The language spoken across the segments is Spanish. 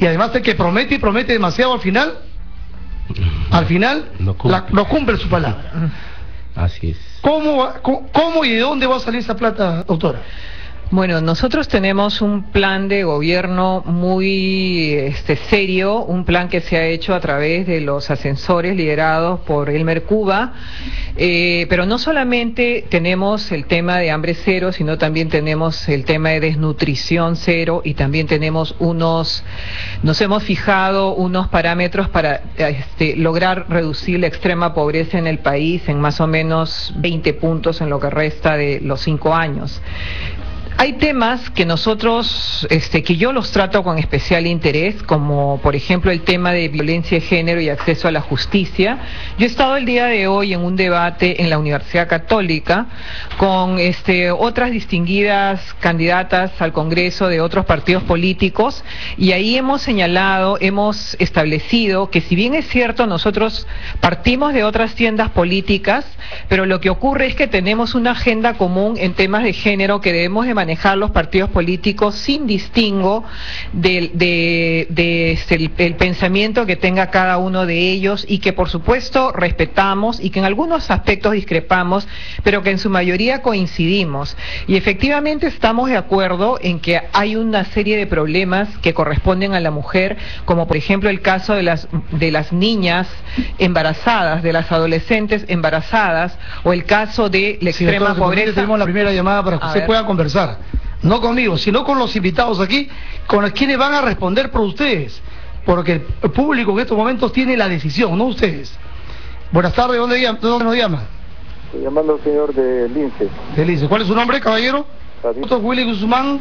y además el que promete y promete demasiado al final no cumple su palabra. Así es. ¿Cómo y de dónde va a salir esa plata, doctora? Bueno, nosotros tenemos un plan de gobierno muy serio, un plan que se ha hecho a través de los ascensores liderados por Elmer Cuba, pero no solamente tenemos el tema de hambre cero, sino también tenemos el tema de desnutrición cero, y también tenemos nos hemos fijado unos parámetros para lograr reducir la extrema pobreza en el país en más o menos 20 puntos en lo que resta de los 5 años. Hay temas que nosotros, que yo los trato con especial interés, como por ejemplo el tema de violencia de género y acceso a la justicia. Yo he estado el día de hoy en un debate en la Universidad Católica con otras distinguidas candidatas al Congreso de otros partidos políticos, y ahí hemos señalado, hemos establecido que si bien es cierto nosotros partimos de otras tiendas políticas, pero lo que ocurre es que tenemos una agenda común en temas de género que debemos de manejar los partidos políticos sin distingo el pensamiento que tenga cada uno de ellos, y que por supuesto respetamos y que en algunos aspectos discrepamos, pero que en su mayoría coincidimos. Y efectivamente estamos de acuerdo en que hay una serie de problemas que corresponden a la mujer, como por ejemplo el caso de las niñas embarazadas, de las adolescentes embarazadas, o el caso de la extrema pobreza. Tenemos la primera llamada para que usted pueda conversar, no conmigo, sino con los invitados aquí, con quienes van a responder por ustedes, porque el público en estos momentos tiene la decisión, no ustedes. Buenas tardes, ¿de dónde nos llama? Estoy llamando al señor de Lince. De Lince. ¿Cuál es su nombre, caballero? Willy Guzmán,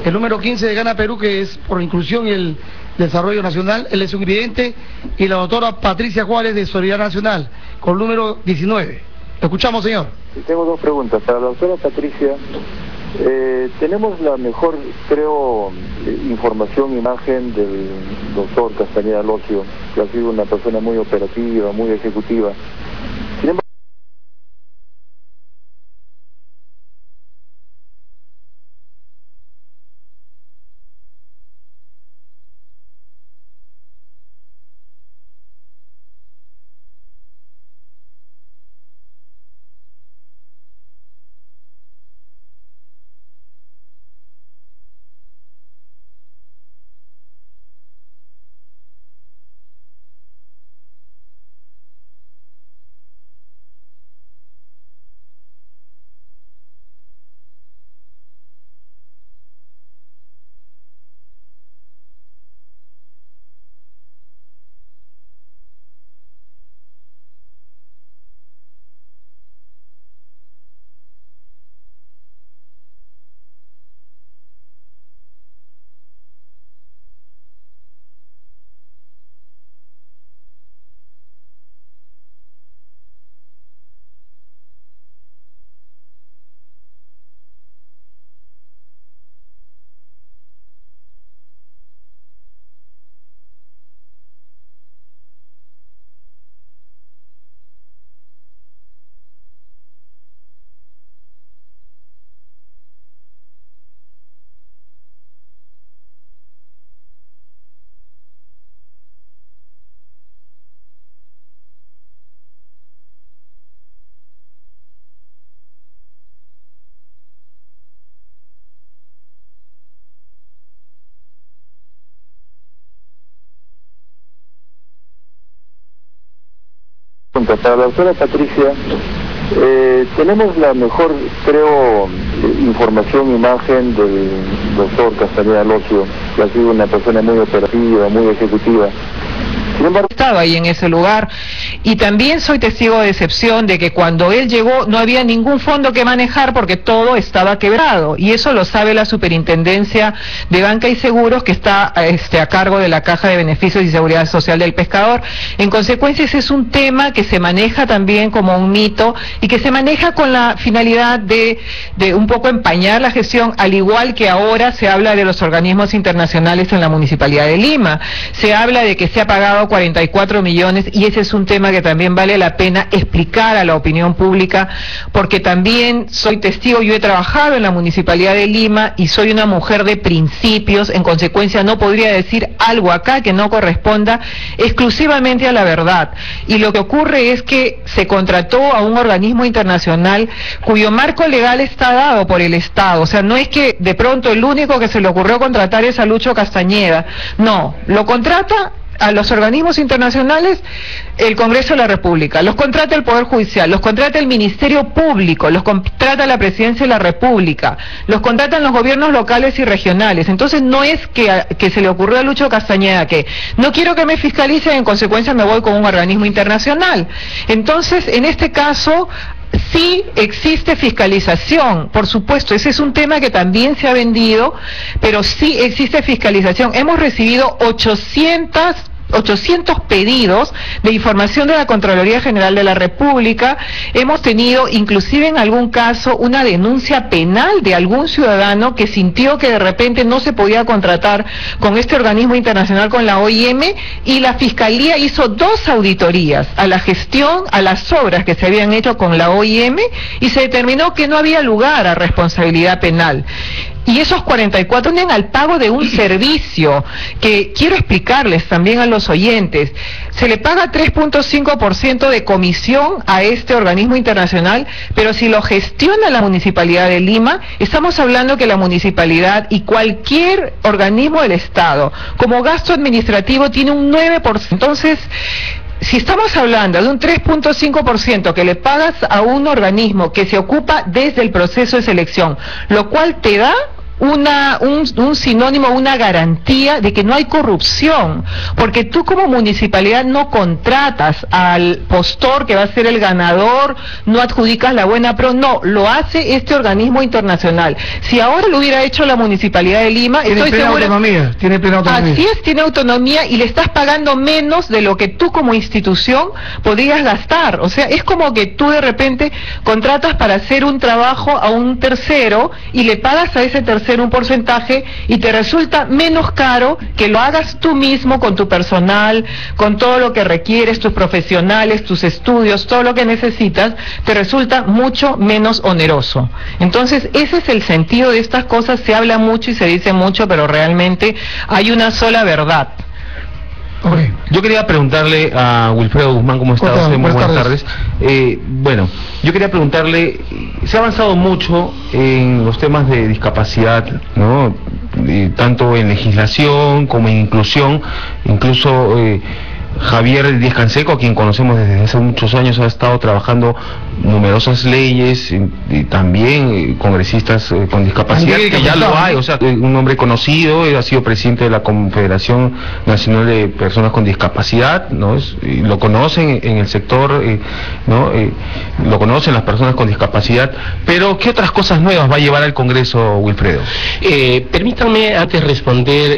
el número 15 de Gana Perú, que es por la inclusión y el desarrollo nacional. Él es un vidente, y la doctora Patricia Juárez de Solidaridad Nacional, con el número 19. Escuchamos, señor. Sí, tengo dos preguntas. Para la doctora Patricia, tenemos la mejor, creo, información e imagen del doctor Castañeda Locio, que ha sido una persona muy operativa, muy ejecutiva. Sin embargo, para la doctora Patricia, tenemos la mejor, creo, información e imagen del doctor Castañeda Locio, que ha sido una persona muy operativa, muy ejecutiva. Sin embargo, estaba ahí en ese lugar, y también soy testigo de excepción de que cuando él llegó no había ningún fondo que manejar porque todo estaba quebrado, y eso lo sabe la Superintendencia de Banca y Seguros, que está a cargo de la Caja de Beneficios y Seguridad Social del Pescador. En consecuencia, ese es un tema que se maneja también como un mito, y que se maneja con la finalidad de un poco empañar la gestión, al igual que ahora se habla de los organismos internacionales en la Municipalidad de Lima. Se habla de que se ha pagado dado 44 millones, y ese es un tema que también vale la pena explicar a la opinión pública, porque también soy testigo, yo he trabajado en la Municipalidad de Lima y soy una mujer de principios, en consecuencia no podría decir algo acá que no corresponda exclusivamente a la verdad. Y lo que ocurre es que se contrató a un organismo internacional cuyo marco legal está dado por el Estado, o sea, no es que de pronto el único que se le ocurrió contratar es a Lucho Castañeda, no, lo contrata a los organismos internacionales el Congreso de la República, los contrata el Poder Judicial, los contrata el Ministerio Público, los contrata la Presidencia de la República, los contratan los gobiernos locales y regionales. Entonces no es que se le ocurrió a Lucho Castañeda que no quiero que me fiscalicen, en consecuencia me voy con un organismo internacional. Entonces, en este caso sí existe fiscalización, por supuesto, ese es un tema que también se ha vendido, pero sí existe fiscalización. Hemos recibido 800 pedidos de información de la Contraloría General de la República. Hemos tenido, inclusive en algún caso, una denuncia penal de algún ciudadano que sintió que de repente no se podía contratar con este organismo internacional, con la OIM, y la Fiscalía hizo 2 auditorías a la gestión, a las obras que se habían hecho con la OIM, y se determinó que no había lugar a responsabilidad penal. Y esos 44 tienen al pago de un servicio que quiero explicarles también a los oyentes. Se le paga 3.5% de comisión a este organismo internacional, pero si lo gestiona la Municipalidad de Lima, estamos hablando que la municipalidad y cualquier organismo del Estado, como gasto administrativo, tiene un 9%. Entonces, si estamos hablando de un 3.5% que le pagas a un organismo que se ocupa desde el proceso de selección, lo cual te da un sinónimo, una garantía de que no hay corrupción, porque tú como municipalidad no contratas al postor que va a ser el ganador, no adjudicas la buena pro, no, lo hace este organismo internacional. Si ahora lo hubiera hecho la Municipalidad de Lima, tiene plena autonomía. Así es, tiene autonomía, y le estás pagando menos de lo que tú como institución podrías gastar. O sea, es como que tú de repente contratas para hacer un trabajo a un tercero y le pagas a ese tercero un porcentaje y te resulta menos caro que lo hagas tú mismo con tu personal, con todo lo que requieres, tus profesionales, tus estudios, todo lo que necesitas, te resulta mucho menos oneroso. Entonces, ese es el sentido de estas cosas. Se habla mucho y se dice mucho, pero realmente hay una sola verdad. Okay. Yo quería preguntarle a Wilfredo Guzmán, ¿cómo está? Muy buenas tardes. Bueno, yo quería preguntarle, se ha avanzado mucho en los temas de discapacidad, ¿no? Tanto en legislación como en inclusión, incluso Javier Díaz Canseco, a quien conocemos desde hace muchos años, ha estado trabajando numerosas leyes, y también congresistas con discapacidad, que ya lo hay, o sea, un hombre conocido, ha sido presidente de la Confederación Nacional de Personas con Discapacidad, ¿no? Lo conocen en el sector, ¿no? Lo conocen las personas con discapacidad, pero ¿qué otras cosas nuevas va a llevar al Congreso, Wilfredo? Permítanme antes responder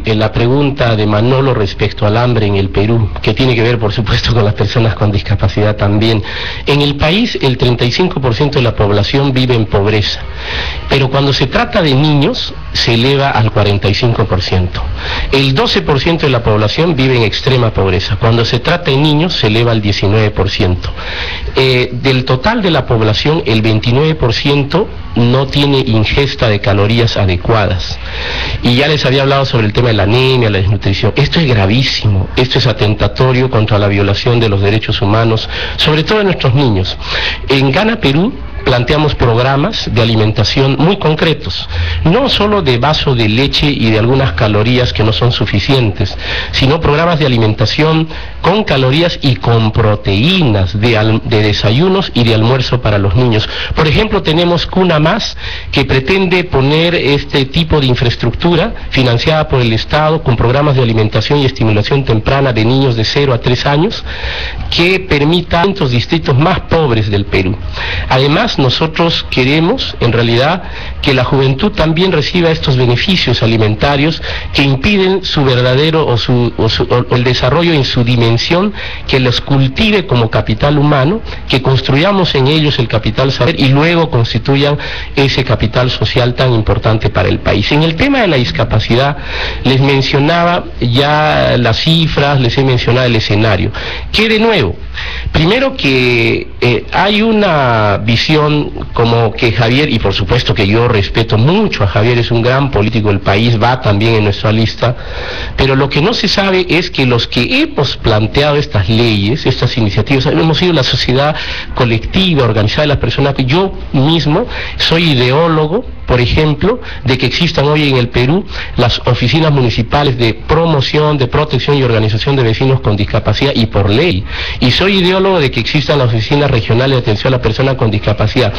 la pregunta de Manolo respecto al hambre en el Perú, que tiene que ver, por supuesto, con las personas con discapacidad también. En el país, el 35% de la población vive en pobreza, pero cuando se trata de niños, se eleva al 45%. El 12% de la población vive en extrema pobreza. Cuando se trata de niños, se eleva al 19%. Del total de la población, el 29% no tiene ingesta de calorías adecuadas. Y ya les había hablado sobre el tema de la anemia, la desnutrición. Esto es gravísimo, esto es atentatorio contra la violación de los derechos humanos, sobre todo de nuestros niños. En Gana Perú planteamos programas de alimentación muy concretos, no solo de vaso de leche y de algunas calorías que no son suficientes, sino programas de alimentación con calorías y con proteínas de desayunos y de almuerzo para los niños. Por ejemplo, tenemos Cuna Más, que pretende poner este tipo de infraestructura financiada por el Estado con programas de alimentación y estimulación temprana de niños de 0 a 3 años, que permita a los distritos más pobres del Perú. Además, además nosotros queremos, en realidad, que la juventud también reciba estos beneficios alimentarios que impiden su verdadero o el desarrollo en su dimensión, que los cultive como capital humano, que construyamos en ellos el capital saber y luego constituyan ese capital social tan importante para el país. En el tema de la discapacidad, les mencionaba ya las cifras, les he mencionado el escenario. ¿Qué de nuevo? Primero que hay una visión como que Javier, y por supuesto que yo respeto mucho a Javier, es un gran político del país, va también en nuestra lista, pero lo que no se sabe es que los que hemos planteado estas leyes, estas iniciativas, hemos sido la sociedad colectiva, organizada de las personas. Yo mismo soy ideólogo, por ejemplo, de que existan hoy en el Perú las oficinas municipales de promoción, de protección y organización de vecinos con discapacidad, y por ley. Y soy ideólogo de que existan las oficinas regionales de atención a la persona con discapacidad.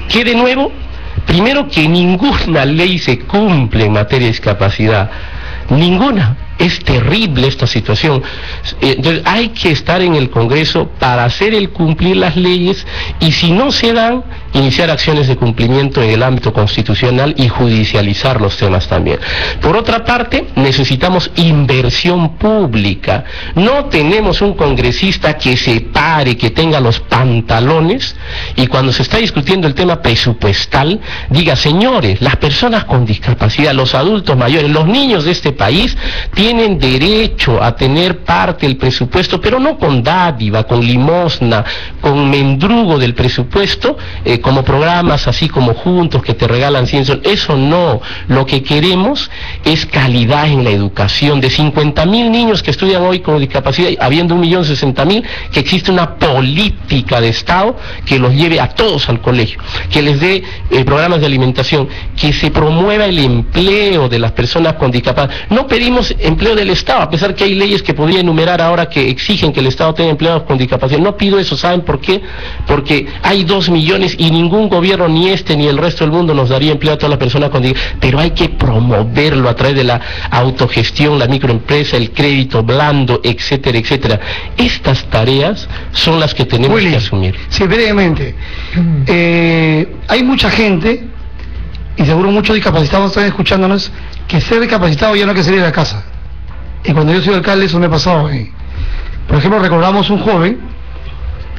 ¿Qué de nuevo? Primero, que ninguna ley se cumple en materia de discapacidad. Ninguna. Es terrible esta situación. Entonces hay que estar en el Congreso para hacer el cumplir las leyes, y si no se dan, iniciar acciones de cumplimiento en el ámbito constitucional y judicializar los temas también. Por otra parte, necesitamos inversión pública. No tenemos un congresista que se pare, que tenga los pantalones, y cuando se está discutiendo el tema presupuestal, diga: señores, las personas con discapacidad, los adultos mayores, los niños de este país tienen derecho a tener parte del presupuesto, pero no con dádiva, con limosna, con mendrugo del presupuesto, como programas así como Juntos que te regalan 100 soles. Eso no. Lo que queremos es calidad en la educación. De 50.000 niños que estudian hoy con discapacidad, habiendo 1.060.000, que existe una política de Estado que los lleve a todos al colegio, que les dé programas de alimentación, que se promueva el empleo de las personas con discapacidad. No pedimos empleo del Estado, a pesar que hay leyes que podría enumerar ahora que exigen que el Estado tenga empleados con discapacidad. No pido eso. ¿Saben por qué? Porque hay 2 millones y ningún gobierno, ni este ni el resto del mundo, nos daría empleo a todas las personas con discapacidad. Pero hay que promoverlo a través de la autogestión, la microempresa, el crédito blando, etcétera, etcétera. Estas tareas son las que tenemos que asumir. Sí, brevemente. Hay mucha gente, y seguro muchos discapacitados están escuchándonos, que ser discapacitado ya no hay que salir de la casa. Y cuando yo soy alcalde eso me ha pasado. Por ejemplo, recordamos un joven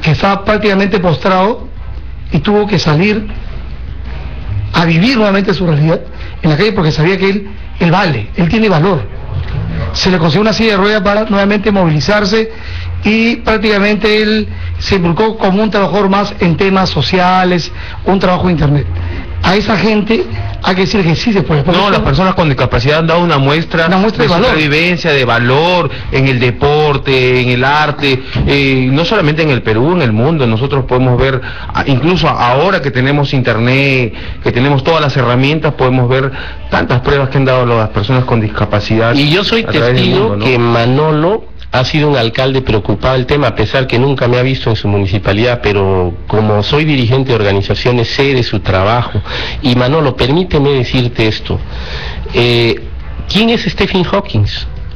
que estaba prácticamente postrado y tuvo que salir a vivir nuevamente su realidad en la calle, porque sabía que él vale, él tiene valor. Se le consiguió una silla de ruedas para nuevamente movilizarse, y prácticamente él se involucró como un trabajador más en temas sociales, un trabajo en internet. A esa gente hay que decir que sí se puede. No, las personas con discapacidad han dado una muestra de valor, supervivencia, de valor en el deporte, en el arte, no solamente en el Perú, en el mundo. Nosotros podemos ver, incluso ahora que tenemos internet, que tenemos todas las herramientas, podemos ver tantas pruebas que han dado las personas con discapacidad. Y yo soy testigo, ¿no?, que Manolo ha sido un alcalde preocupado del tema, a pesar que nunca me ha visto en su municipalidad, pero como soy dirigente de organizaciones, sé de su trabajo. Y Manolo, permíteme decirte esto. ¿Quién es Stephen Hawking?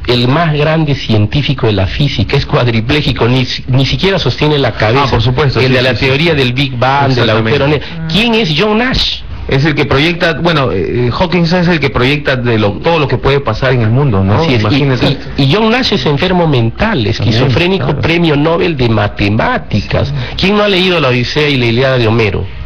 El más grande científico de la física, es cuadripléjico, ni siquiera sostiene la cabeza. Por supuesto. El de la teoría del Big Bang, del agujero negro. ¿Quién es John Nash? Es el que proyecta, bueno, Hawking es el que proyecta todo lo que puede pasar en el mundo, ¿no? Así es. Y John Nash es enfermo mental, esquizofrénico, claro. Premio Nobel de Matemáticas. ¿Quién no ha leído la Odisea y la Ilíada de Homero?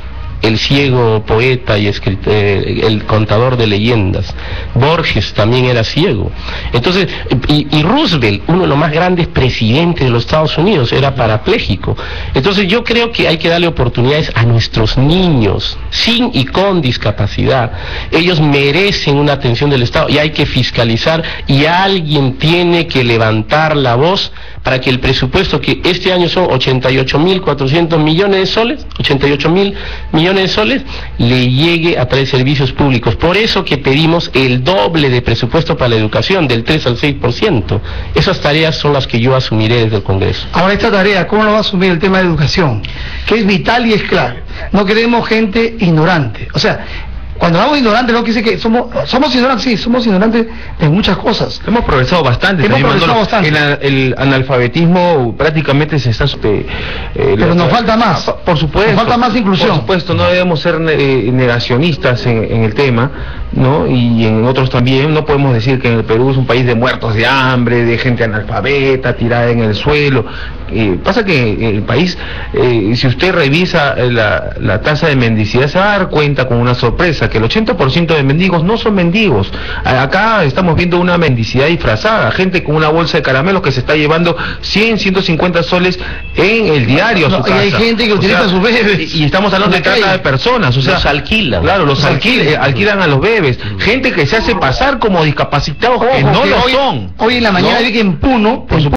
El ciego poeta y escritor, el contador de leyendas. Borges también era ciego. Entonces, y Roosevelt, uno de los más grandes presidentes de los Estados Unidos, era parapléjico. Entonces yo creo que hay que darle oportunidades a nuestros niños, sin y con discapacidad. Ellos merecen una atención del Estado, y hay que fiscalizar, y alguien tiene que levantar la voz para que el presupuesto, que este año son 88.400 millones de soles, 88.000 millones de soles, le llegue a traer servicios públicos. Por eso que pedimos el doble de presupuesto para la educación, del 3 al 6%. Esas tareas son las que yo asumiré desde el Congreso. Ahora, esta tarea, ¿cómo lo va a asumir el tema de educación? Que es vital y es clave. No queremos gente ignorante. O sea, Cuando hablamos de ignorantes, no quiere decir que somos ignorantes, sí, somos ignorantes de muchas cosas. Hemos progresado bastante. El analfabetismo prácticamente se está... pero nos falta más. Por supuesto. Nos falta más inclusión. Por supuesto, no debemos ser negacionistas en el tema, ¿no? Y en otros también. No podemos decir que en el Perú es un país de muertos de hambre, de gente analfabeta, tirada en el suelo. Pasa que el país, si usted revisa la tasa de mendicidad, se va a dar cuenta con una sorpresa, que el 80% de mendigos no son mendigos. Acá estamos viendo una mendicidad disfrazada, gente con una bolsa de caramelos que se está llevando 100, 150 soles en el diario a su casa. Y hay gente que utiliza a sus bebés. Y estamos hablando de trata de personas, o sea, los alquilan. Claro, los alquilan a los bebés. Gente que se hace pasar como discapacitados que no lo son. Hoy en la mañana vi que en Puno,